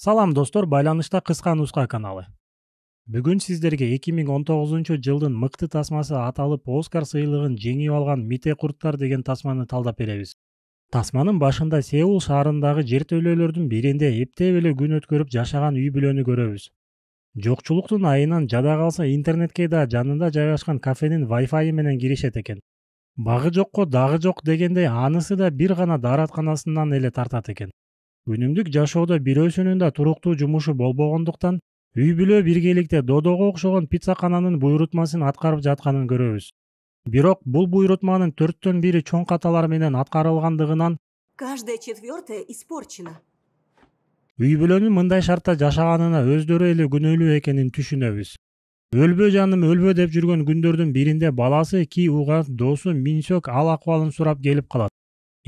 Салам достор, байланышта кыска нуска каналы. Бүгүн сиздерге 2019-жылдын мыкты тасмасы аталып Оскар сыйлыгын жеңип алган Мите курттар деген тасманы талдап беребиз. Тасманын башында Сеул шаарындагы жертөлөлөрдүн биринде эптеп эле күн өткөрүп жашаган үй бүлөнү көрөбүз. Жокчулуктун айынан жада калса интернетке да жанында жайгашкан кафенин Wi-Fi менен киришет экен. Багы жокко дагы жок дегендей анысы да бир гана дааратканасынан эле тартат экен. Күнүмдүк жашоодо бирөөсүнүн да туруктуу жумушу болбогондуктан үй бүлө биргеликте додого окшогон пиццакананын буйрутмасын аткарып жатканын көрөбүз. Бирок бул буйрутманын 4/1 чоң каталар менен аткарылгандыгынан Каждая четвертая испорчена. үй бүлөнүн мындай шартта жашаганына өздөрү эле күнөөлүү экенин түшүнөбүз. Өлбө жаным өлбө деп жүргөн күндөрдүн биринде баласы Ки Уга досу Минсөк ал акыбалын сурап келип калат.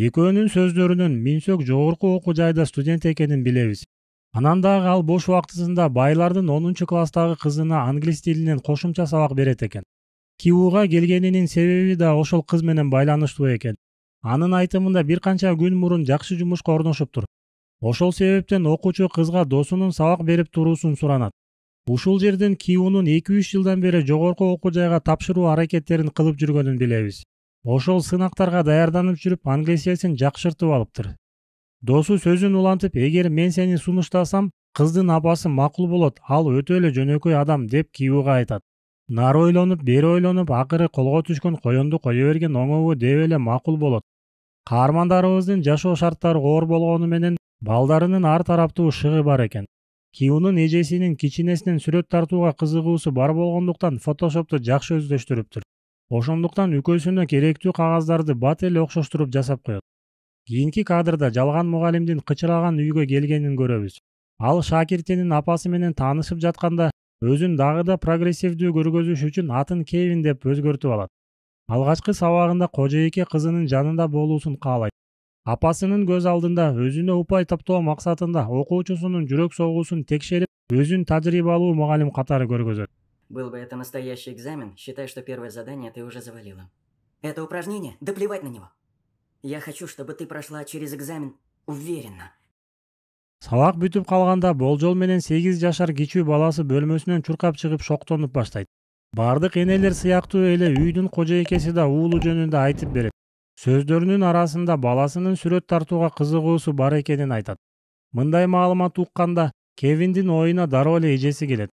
Экөөнүн сөздөрүнөн Минсөк жогорку окуу жайда студент экенин билебиз. Анан дагы ал бош убактысында байлардын 10-класстагы кызына англис тилинен кошумча сабак берет экен. Киууга келгенинин себеби да ошол кыз менен байланыштуу экен. Анын айтымында бир канча күн мурун жакшы жумушка орношуптур. Ошол себептен окуучу кызга досунун сабак берип туруусун суранат. Ушул жерден Киуунун 2-3 жылдан бери жогорку окуу жайга тапшыруу аракеттерин кылып жүргөнүн билебиз. Ошол сынактарга даярданып жүрүп англис элсин жакшыртып алыптыр. Досу сөзүн улантып, эгер мен сени сунуштасам, кыздын апасы макул болот, ал өтө эле жөнөкөй адам деп Киууга айтат. Нары ойлонуп, бери ойлонуп, акыры колго түшкөн коёнду кое берген оңобу деп эле макул болот. Каармандарыбыздын жашоо шарттары оор болгону менен балдарынын ар тараптуу шыгы бар экен. Киуунун эжесинин кичинесинен сүрөт тартууга кызыгуусу бар болгондуктан фотошопту жакшы өздөштүрүптүр. Ошондуктан үкөсүнө керектүү кагаздарды бат эле окшоштуруп жасап коет. Кийинки кадрда жалган мугалимдин кычыраган үйгө келгенин көрөбүз. Ал шакиртинин апасы менен таанышып жатканда өзүн дагы да прогрессивдүү көргөзүш үчүн атын Кевин деп өзгөртүп алат. Алгачкы сабагында кожоэке кызынын жанында болуусун каалайт. Апасынын көз алдында өзүнө упай таптоо максатында окуучусунун жүрөк согуусун текшерип, өзүн тажрыйбалуу мугалим катары көргөзөт. Был бы это настоящий экзамен, считай, что первое задание ты уже завалила. Это упражнение? Да плевать на него. Я хочу, чтобы ты прошла через экзамен уверенно. Сабак бүтүп калганда болжол менен 8 жашар кичүү баласы бөлмөсүнөн чуркап чыгып шоктонуп баштайт. Бардык энелер сыяктуу эле үйдүн кожоэкеси да уулу жөнүндө айтып берет. Сөздөрүнүн арасында баласынын сүрөт тартууга кызыгуусу бар экенин айтат. Мындай маалымат укканда Кевиндин оюна дароо эле эжеси келет.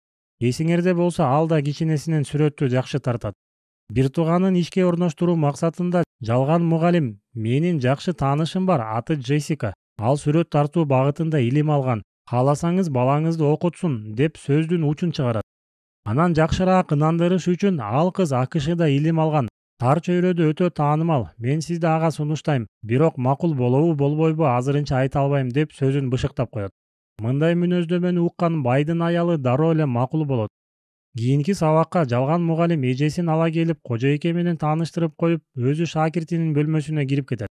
Эсиңерде болсо ал да кичинесинен сүрөттү жакшы тартат. Бир тууганын ишке орноштуруу максатында жалган мугалим: "Менин жакшы таанышым бар, аты Джессика. Ал сүрөт тартуу багытында илим алган. Кааласаңыз балаңызды окутсун" деп сөздүн учун чыгарат. Анан жакшыраак ынандырыш үчүн ал кыз АКШда илим алган. Тар чөйрөдө өтө таанымал. Мен сизди ага сунуштайм. Бирок макул болобу болбойбу азырынча айта албайм деп сөзүн бышыктап коет. Мындай мүнөздөмөнү уккан байдын аялы дароо эле макул болот. Кийинки сабакка жалган мугалим эжесин ала келип, кожоэке менен тааныштырып коюп, өзү шакиртинин бөлмөсүнө кирип кетет.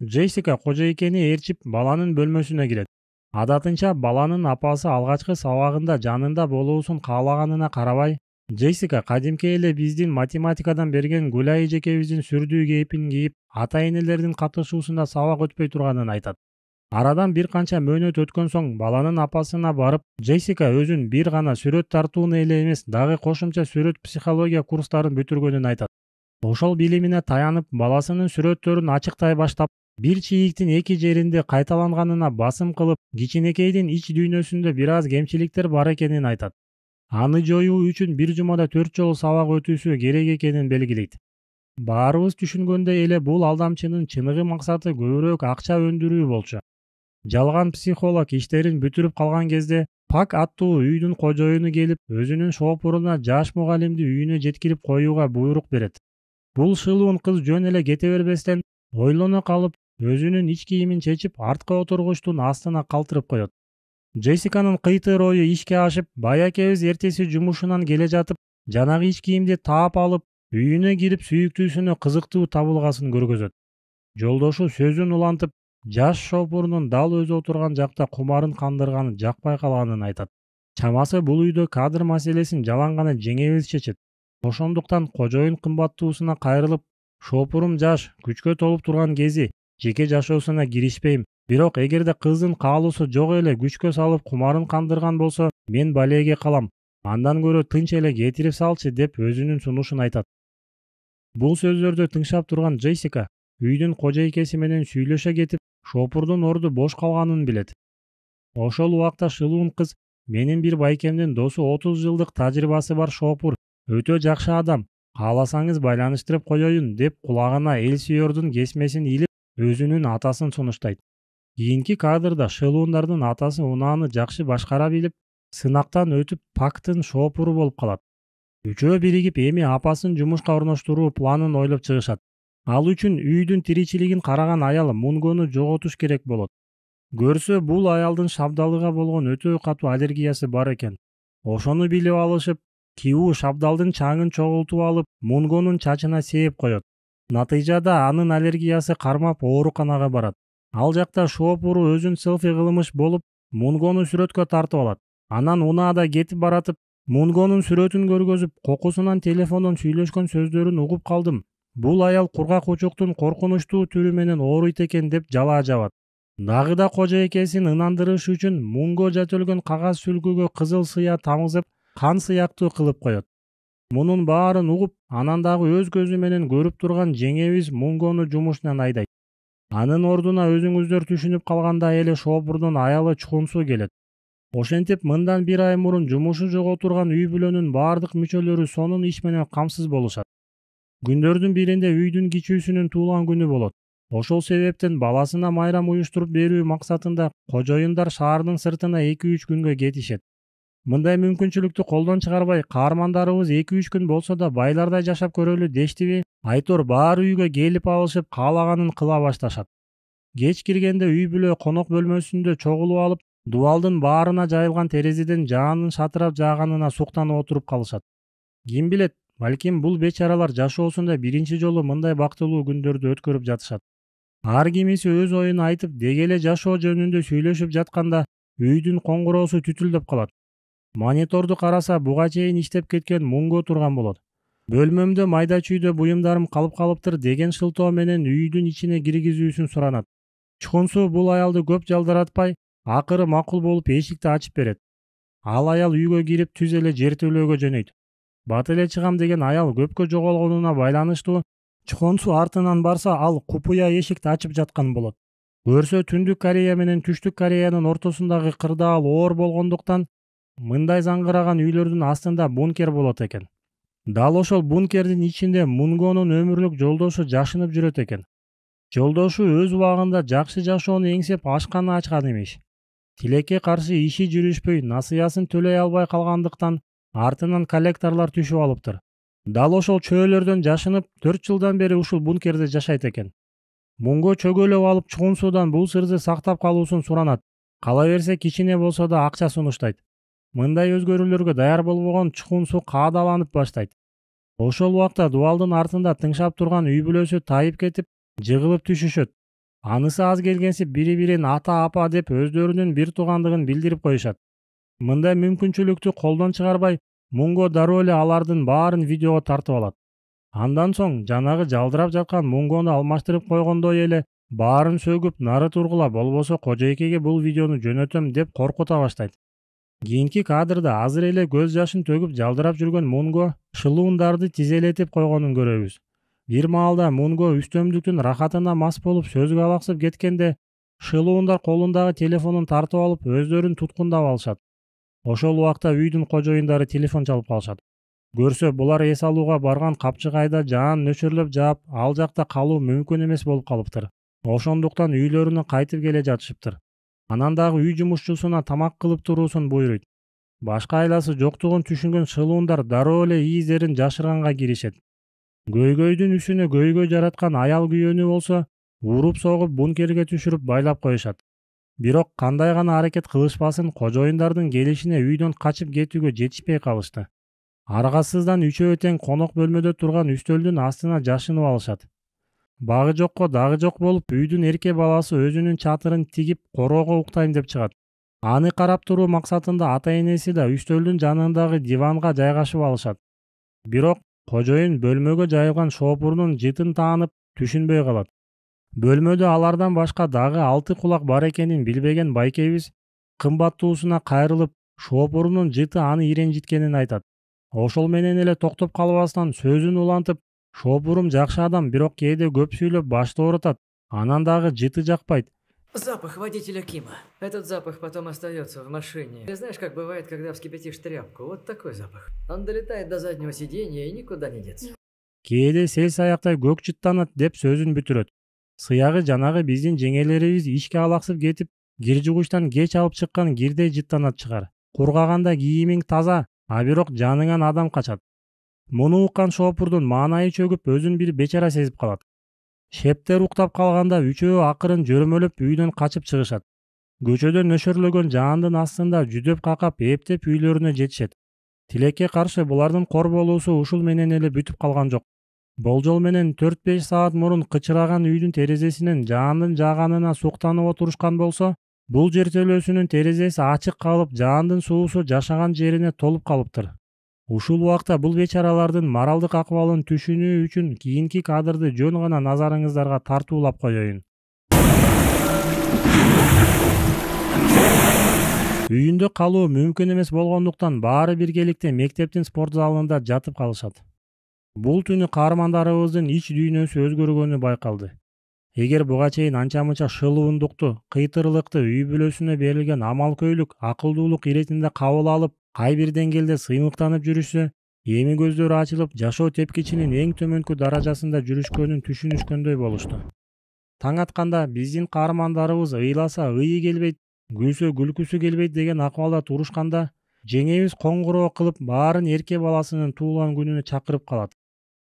Джессика кожоэкени ээрчип баланын бөлмөсүнө кирет. Адатынча баланын апасы алгачкы сабагында жанында болуусун каалаганына карабай, Джессика кадимки эле биздин математикадан берген Гүлай эжекебиздин сүрдүү кейпин кийип, ата-энелердин катышуусунда сабак өтпөй турганын айтат. Арадан бир канча мөөнөт өткөн соң баланын апасына барып, Джессика өзүн бир гана сүрөт тартууну эле эмес, дагы кошумча сүрөт психология курстарын бүтүргөнүн айтат. Ошол билимине таянып, баласынын сүрөттөрүн ачыктай баштап, бир чийиктин эки жеринде кайталанганына басым кылып, кичинекейдин ич дүйнөсүндө бир аз кемчиликтер бар экенин айтат. Аны жоюу үчүн бир жумада 4 жолу сабак өтүүсү керек экенин белгилейт. Баарыбыз түшүнгөндөй эле бул алдамчынын чыныгы максаты көбүрөөк акча өндүрүү болчу. Жалган психолог иштерин бүтүрүп калган кезде Пак аттуу үйдүн кожоюну келип, өзүнүн шоопуруна жаш мугалимди үйүнө жеткирип коюуга буйрук берет. Бул шылуун кыз жөн эле кете бербестен ойлоно калып, өзүнүн ич кийимин чечип, арткы отургучтун астына калтырып коет. Джессиканын кыйтыр ою ишке ашып, баякебиз эртеси жумушунан келе жатып, жанагы ич кийимди таап алып, үйүнө кирип сүйүктүүсүнө кызыктуу табылгасын көргөзөт. Жолдошу сөзүн улантып, жаш шоопурунун дал өзү отурган жакта кумарын кандырганын жакпай калганын айтат. Чамасы бул үйдө кадр маселесин жалаң гана жеңебиз чечет. Ошондуктан кожоюн кымбаттуусуна кайрылып, шоопурум жаш, күчкө толуп турган кези, жеке жашоосуна киришпейм. Бирок эгерде кыздын каалоосу жок эле күчкө салып кумарын кандырган болсо, мен балеге калам. Андан көрө тынч эле кетирип салчы деп өзүнүн сунушун айтат. Бул сөздөрдү тыңшап турган Джессика үйдүн кожойкеси менен сүйлөшө кетип, шопурдун орду бош калганын билет. Ошол убакта шылуун кыз: менин бир байкемдин досу 30 жылдык тажрыйбасы бар шопур, өтө жакшы адам. Кааласаңыз байланыштырып коеюн деп кулагына эл сүйөрдүн кесмесин илип, өзүнүн атасын сунуштайт. Кийинки кадрда шылуундардын атасы унааны жакшы башкара билип, сынактан өтүп Пактын шопуру болуп калат. Үчөө биригип эми апасын жумушка орноштуруу планын ойлоп чыгышат. Ал үчүн үйдүн тиричилигин караган аял Мунгону жоготуш керек болот. Көрсө, бул аялдын шабдалыга болгон өтө катуу аллергиясы бар экен. Ошону билип алышып, Киу шабдалдын чаңын чогултуп алып, Мунгонун чачына сээп коет. Натыйжада анын аллергиясы кармап ооруканага барат. Ал жакта шопуру өзүн селфи кылмыш болуп, Мунгону сүрөткө тартып алат. Анан унаада кетип баратып, Мунгонун сүрөтүн көргөзүп, кокусунан телефондон сүйлөшкөн сөздөрүн угуп калдым. Бул аял кургак учуктун коркунучтуу түрү менен ооруйт экен деп жалаа жабат. Дагы да кожоекесин ынандырыш үчүн Мунго жөтөлгөн кагаз сүлгүгө кызыл сыя тамызып, кан сыяктуу кылып коет. Мунун баарын угуп, анан дагы өз көзү менен көрүп турган жеңебиз Мунгону жумушунан айдайт. Анын ордуна өзүңүздөр түшүнүп калгандай эле шопурдун аялы Чхунсу келет. Ошентип, мындан бир ай мурун жумушу жок отурган үй бүлөнүн баардык мүчөлөрү сонун иш менен камсыз болушат. Күндөрдүн биринде үйдүн кичүүсүнүн туулган күнү болот. Ошол себептен баласына майрам уюштуруп берүү максатында кожоюндар шаардын сыртына 2-3 күнгө кетишет. Мындай мүмкүнчүлүктү колдон чыгарбай, каармандарыбыз 2-3 күн болсо да байлардай жашап көрөлү дештиби? Айтор баары үйгө келип алышып, каалаганын кыла башташат. Кеч киргенде үй бүлө конок бөлмөсүндө чогулуп алып, дубалдын баарына жайылган терезеден жаанын шатырап жааганына суктанып отуруп калышат. Ким билет, балким бул бечаралар жашоосунда биринчи жолу мындай бактылуу күндөрдү өткөрүп жатышат. Ар кимиси өз оюн айтып, деги эле жашоо жөнүндө сүйлөшүп жатканда үйдүн коңгуроосу түтүлдөп калат. Мониторду караса, буга чейин иштеп кеткен Мунго турган болот. Бөлмөмдө майда чүйдө буюмдарым калып калыптыр деген шылтоо менен үйдүн ичине киргизүүсүн суранат. Чхунсу бул аялды көп жалдаратпай, акыры макул болуп эшикти ачып берет. Ал аял үйгө кирип түз эле жертөлөөгө жөнөйт. Бат эле чыгам деген аял көпкө жоголгонуна байланыштуу Чхунсу артынан барса, ал купуя эшикти ачып жаткан болот. Көрсө, Түндүк Корея менен Түштүк Кореянын ортосундагы кырдаал оор болгондуктан, мындай заңгыраган үйлөрдүн астында бункер болот экен. Дал ошол бункердин ичинде Мунгонун өмүрлүк жолдошу жашынып жүрөт экен. Жолдошу өз убагында жакшы жашоону эңсеп ашкана ачкан имиш. Тилекке каршы иши жүрүшпөй, насыясын төлөй албай калгандыктан артынан коллекторлор түшүп алыптыр. Дал ошол чөөлөрдөн жашынып 4 жылдан бери ушул бункерде жашайт экен. Мунго чөгөлөп алып Чхунсудан бул сырды сактап калуусун суранат. Кала берсе, кичине болсо да акча сунуштайт. Мындай өзгөрүүлөргө даяр болбогон Чхунсу каадаланып баштайт. Ошол убакта дубалдын артында тыңшап турган үй бүлөсү тайып кетип, жыгылып түшүшөт. Анысы аз келгенсип бири-бирин ата апа деп өздөрүнүн бир туугандыгын билдирип коюшат. Мындай мүмкүнчүлүктү колдон чыгарбай, Мунго дароо эле алардын баарын видеого тартып алат. Андан соң жанагы жалдырап жаткан Мунгону алмаштырып койгондой эле баарын сөгүп нары тургула, болбосо кожойкеге бул видеону жөнөтөм деп коркута баштайт. Кийинки кадрда азыр эле көз жашын төгүп жалдырап жүргөн Мунго шылуундарды тизелетип койгонун көрөбүз. Бир маалда Мунго үстөмдүктүн рахатына мас болуп сөзгө алаксып кеткенде, шылуундар колундагы телефонун тартып алып, өздөрүн туткундап алышат. Ошол убакта үйдүн кожоюндары телефон чалып калышат. Көрсө, булар эс алууга барган капчыгайда жаан нөчөрлөп жаап, ал жакта калуу мүмкүн эмес болуп калыптыр. Ошондуктан үйлөрүнө кайтып келе жатышыптыр. Анан дагы үй жумушчусуна тамак кылып туруусун буйруйт. Башка айласы жоктугун түшүнгөн шылуундар дароо эле издерин жашырганга киришет. Көйгөйдүн үстүнө көйгөй жараткан аял күйөөнү болсо, уруп согуп бункерге түшүрүп байлап коюшат. Бирок кандай гана аракет кылышпасын, кожоюндардын келишине үйдөн качып кетүүгө жетишпей калышты. Аргасыздан үчөө тең конок бөлмөдө турган үстөлдүн астына жашынып алышат. Багы жокко дагы жок болуп, үйдүн эрке баласы өзүнүн чатырын тигип, короого уктайм деп чыгат. Аны карап туруу максатында ата-энеси да үстөлдүн жанындагы диванга жайгашып алышат. Бирок кожоюн бөлмөгө жайылган шопурдун жытын таанып, түшүнбөй калат. Бөлмөдө алардан башка дагы 6 кулак бар экенин билбеген байкебиз кымбаттуусуна кайрылып, шоопурунун жыты аны иренжиткенин айтат. Ошол менен эле токтоп калбастан сөзүн улантып, шоопурум жакшы адам, бирок кээде көп сүйлөп башты оорутат. Анан дагы жыты жакпайт. Запах водителя Кима. Этот запах потом остается в машине. Ты знаешь, как бывает, когда вскипятишь тряпку? Вот такой запах. Он долетает до заднего сиденья и никуда не деться. Кээде сел саяктай көк жыттанат деп сөзүн бүтүрөт. Сыягы жанагы биздин жеңелерибиз ишке алаксып кетип, кир жугучтан кеч алып чыккан кирдей жыттанат чыгар. Кургаганда кийимиң таза, а бирок жаныңан адам качат. Муну уккан шоопурдун маанайы чөгүп, өзүн бир бечара сезип калат. Шептер уктап калганда үчөө акырын жөрөмөлөп үйдөн качып чыгышат. Көчөдө нөшөрлөгөн жаандын астында жүдөп какап эптеп үйлөрүнө жетишет. Тилекке каршы булардын корболуусу ушул менен эле бүтүп калган жок. Болжол менен 4-5 саат мурун кычыраган үйдүн терезесинен жаандын жааганына суктанып отурушкан болсо, бул жертөлөөсүнүн терезеси ачык калып, жаандын суусу жашаган жерине толуп калыптыр. Ушул убакта бул бечаралардын моралдык акыбалын түшүнүү үчүн кийинки кадрды жөн гана назарыңыздарга тартуулап коеюн. Үйүндө калуу мүмкүн эмес болгондуктан баары биргеликте мектептин спорт залында жатып калышат. Бул түнү каармандарыбыздын ич дүйнөсү өзгөргөнү байкалды. Эгер буга чейин анча-мынча шылуундукту, кыйтырылыкты үй бүлөсүнө берилген амал-көйлүк, акылдуулук иретинде кабыл алып, кай бир деңгээлде сыймыктанып жүрүшсө, эми көздөрү ачылып, жашоо тепкичинин эң төмөнкү даражасында жүрүшкөнүн түшүнүшкөндөй болушту. Таң атканда биздин каармандарыбыз ыйласа ыйы келбейт, күлсө күлкүсү келбейт деген акыбалда турушканда, жеңебиз коңгуроо кылып баарын эрке баласынын туулган күнүнө чакырып калат.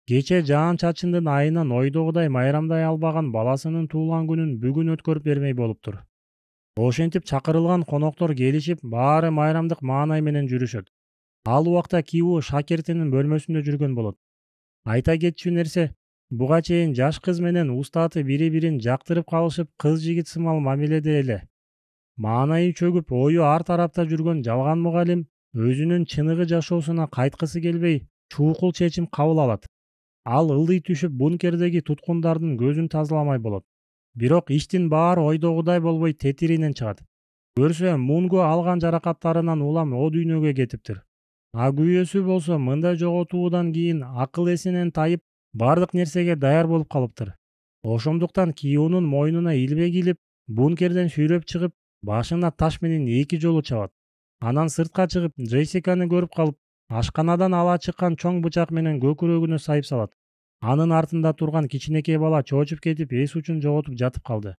Кече жаан-чачындын айынан ойдогудай майрамдай албаган баласынын туулган күнүн бүгүн өткөрүп бермей болуптур. Ошентип чакырылган коноктор келишип, баары майрамдык маанай менен жүрүшөт. Ал убакта Киу шакиртинин бөлмөсүндө жүргөн болот. Айта кетчү нерсе, буга чейин жаш кыз менен устаты бири-бирин жактырып калышып, кыз-жигит сымал мамиледе эле. Маанайы чөгүп, ою ар тарапта жүргөн жалган мугалим өзүнүн чыныгы жашоосуна кайткысы келбей, чуукул чечим кабыл алат. Ал ылдый түшүп, бункердеги туткундардын көзүн тазаламай болот. Бирок иштин баары ойдогудай болбой тетиринен чыгат. Көрсө, Мунго алган жаракаттарынан улам о дүйнөгө кетиптир. А күйөөсү болсо мындай жоготуудан кийин акыл эсинен тайып, бардык нерсеге даяр болуп калыптыр. Ошондуктан Киунун мойнуна илбек илип, бункерден сүйрөп чыгып, башына таш менен 2 жолу чабат. Анан сыртка чыгып, Джессиканы көрүп калып, ашканадан ала чыккан чоң бычак менен көкүрөгүнө сайып салат. Анын артында турган кичинекей бала чоочуп кетип, эс учун жоготуп жатып калды.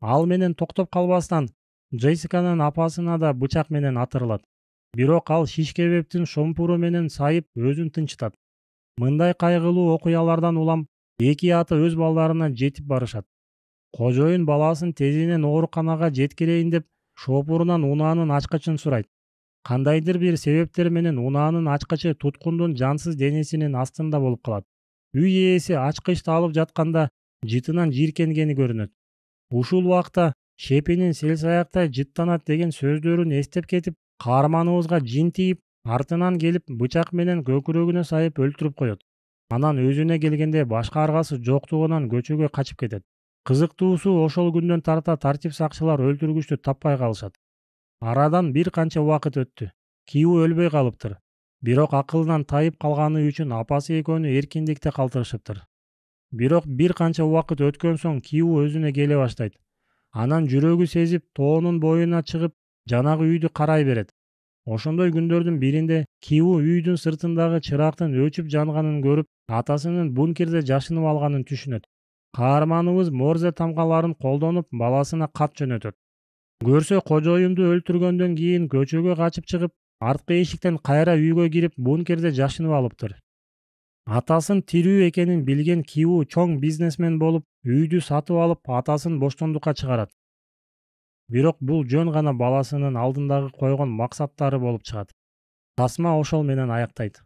Ал менен токтоп калбастан, Джессиканын апасына да бычак менен атырылат. Бирок ал шиш кебептин шомпуру менен сайып, өзүн тынчытат. Мындай кайгылуу окуялардан улам 2 ата өз балдарына жетип барышат. Кожоюн баласын тезинен ооруканага жеткирейин деп, шоопурунан унаанын ачкычын сурайт. Кандайдыр бир себептер менен унаанын ачкычы туткундун жансыз денесинин астында болуп калат. Үй ээси ачкычты алып жатканда жытынан жийиркенгени көрүнөт. Ушул убакта Шепинин селсаяктай жыттанат деген сөздөрүн эстеп кетип, каарманыбызга жин тийип, артынан келип бычак менен көкүрөгүнө сайып өлтүрүп коет. Анан өзүнө келгенде башка аргасы жоктугунан көчөгө качып кетет. Кызыктуусу, ошол күндөн тарта тартип сакчылар өлтүргүчтү таппай калышат. Арадан бир канча убакыт өттү. Киу өлбөй калыптыр. Бирок акылынан тайып калганы үчүн апасы экөөнү эркиндикте калтырышыптыр. Бирок бир канча убакыт өткөн соң Киу өзүнө келе баштайт. Анан жүрөгү сезип, тоонун боюна чыгып, жанагы үйдү карай берет. Ошондой күндөрдүн биринде Киу үйдүн сыртындагы чырактын өчүп жанганын көрүп, атасынын бункерде жашынып алганын түшүнөт. Каарманыбыз морзе тамгаларын колдонуп, баласына кат жөнөтөт. Көрсө, кожоюнду өлтүргөндөн кийин көчөгө качып чыгып, арткы эшиктен кайра үйгө кирип, бункерде жашынып алыптыр. Атасын тирүү экенин билген Киу чоң бизнесмен болуп, үйдү сатып алып, атасын боштондукка чыгарат. Бирок бул жөн гана баласынын алдындагы койгон максаттары болуп чыгат. Тасма ошол менен аяктайт.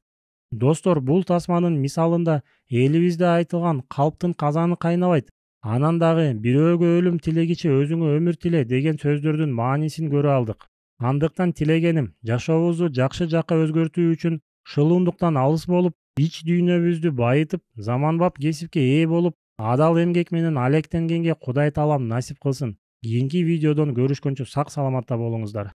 Достор, бул тасманын мисалында элибизде айтылган калптын казаны кайнабайт, анан дагы бирөөгө өлүм тилегичи өзүңө өмүр тиле деген сөздөрдүн маанисин көрө алдык. Андыктан тилегеним, жашообузду жакшы жакка өзгөртүү үчүн шылуундуктан алыс болуп, ич дүйнөбүздү байытып, заманбап кесипке ээ болуп, Адал эмгек менен алектенгенге Кудай таалам насип кылсын. Кийинки видеодон көрүшкөнчө сак саламатта болуңуздар.